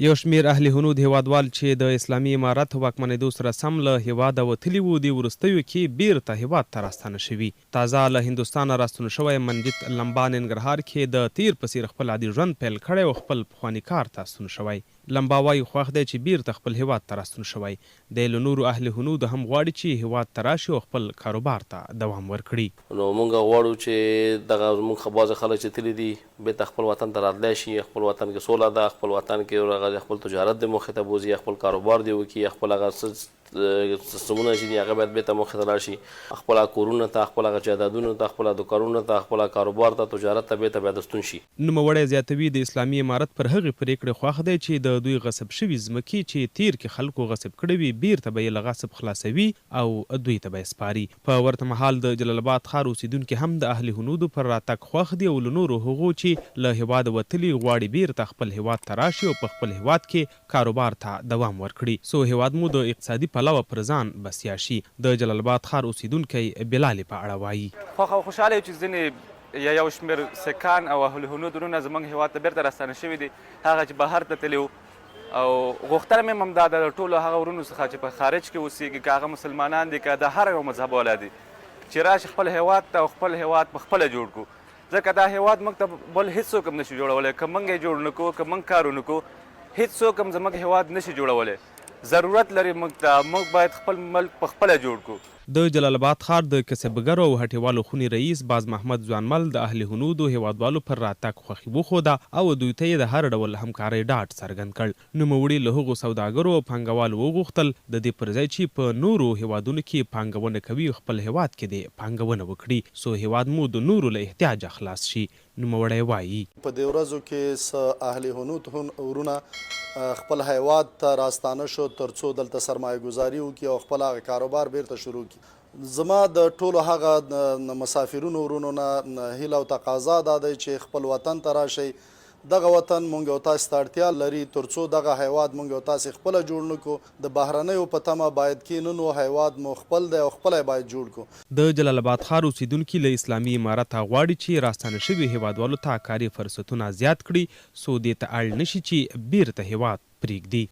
یو شمېر اهل هنود هیوادوال چې د اسلامي امارت واکمنېدو سره سم له هیواده وتلي وو د وروستیو کې بیرته هیواد ته راستانه شوي. تازه له هندوستانه راستون شوی منجیت لمبا ننګرهار کې د تیر په څېر خپل عادي ژوند پیل کړی او خپل پخواني کار ته ستون شوی. لمبا وایي خوښ دی چې بیرته خپل هیواد ته راستون شوی. دی له نورو اهل هنود هم غواړي چې هیواد ته راشي او خپل کاروبار ته دوام ورکړي. نو موږ غواړو چې دغه موږ بعضې خلک چې تللي دي بیرته خپل وطن ته راتلی شي، خپل وطن کې سوله ده، خپل وطن کې خپل تجارت د موخې ته بوځي، خپل کاروبار دی وکړي، خپل هغه سیستمونه چې دي هغه باید بیرته موخې ته لاړ شي، خپل کورونو ته، خپل هغه جایدادونو ته، خپل دوکانونو ته، خپل کاروبار ته، تجارت ته بیرته باید ستون شي. نوموړی زیاتوي د اسلامي امارت پر هغې پرېکړې خوښ دی چې د دوی غصب شوي ځمکې چې تیر کې خلکو غصب کړې وي بیرته به یې له غصب خلاصوي او دوی ته به یې سپاري. په ورته مهال د جلال آباد ښار اوسیدونکي هم د اهل هنودو پر راتګ خوښ دي او له نورو هغو چې له هیواده وتلي غواړي بیرته خپل هیواد ته راشي او په خپل هیواد کې کاروبار ته دوام ورکړي. سو هیواد مو د اقتصادي پلوه پر ځان بسیا شي. د جلال آباد ښار اوسیدونکی بلال په اړه وایي خوښ او خوشحاله یم چې ځینې یو شمېر سکان او اهل هنود وروڼه زموږ هیواد ته بیرته راستانه شوي دي، هغه چې بهر ته تللي وو او غوښتنه مې هم دا ده د ټولو هغه وروڼو څخه چې په خارج کې اوسېږي، که هغه مسلمانان دي که د هر یو مذهب والا دي، چې راشي خپل هیواد ته او خپل هیواد په خپله جوړ کړو، ځکه دا هیواد موږ ته بل هېڅوک هم نشي جوړولی. که موږ یې جوړ نه کړو، که موږ کار ونه کړو، هېڅوک هم زموږ هیواد نشي جوړولی. ضرورت لري موږ ته، موږ باید خپل ملک په خپله جوړ کړو. د جلال آباد ښار د کسبګرو او هټیوالو خونې رئیس باز محمد ځوانمل د اهل هنودو هیوادوالو پر راتګ خوښي وښوده او دوی ته یې د هر ډول همکارۍ ډاډ څرګند کړ. نوموړي له هغو سوداګرو او پانګوالو وغوښتل د دې پر ځای چې په نورو هیوادونو کې پانګونه کوي خپل هیواد کې دې پانګونه وکړي څو هیواد مو د نورو له احتیاجه خلاص شي. نوموړی وایي په دې ورځو کې څه اهل هنود وروڼه خپل هیواد ته راستانه شو تر څو دلته سرمایه ګذاري وکړي او خپل هغه کاروبار بیرته شروع کړي. زما د ټولو هغه مسافرونو ورونو نه هیله او تقاضا دا دی چې خپل وطن ته راشئ. دغه وطن مونږ او تاسو ته اړتیا لري تر څو دغه هیواد مونږ او تاسو خپله جوړ نه کړو. د بهرنیو په تمه باید کینونو هیواد مو خپل دی او خپله باید جوړ کړو. د جلال آباد ښار اوسیدونکي له اسلامي امارته غواړي چې راستانه شوي هیوادوالو ته کاري فرصتونه زیات کړي څو دې ته اړ نشي چې بیرته هیواد پرېږدي.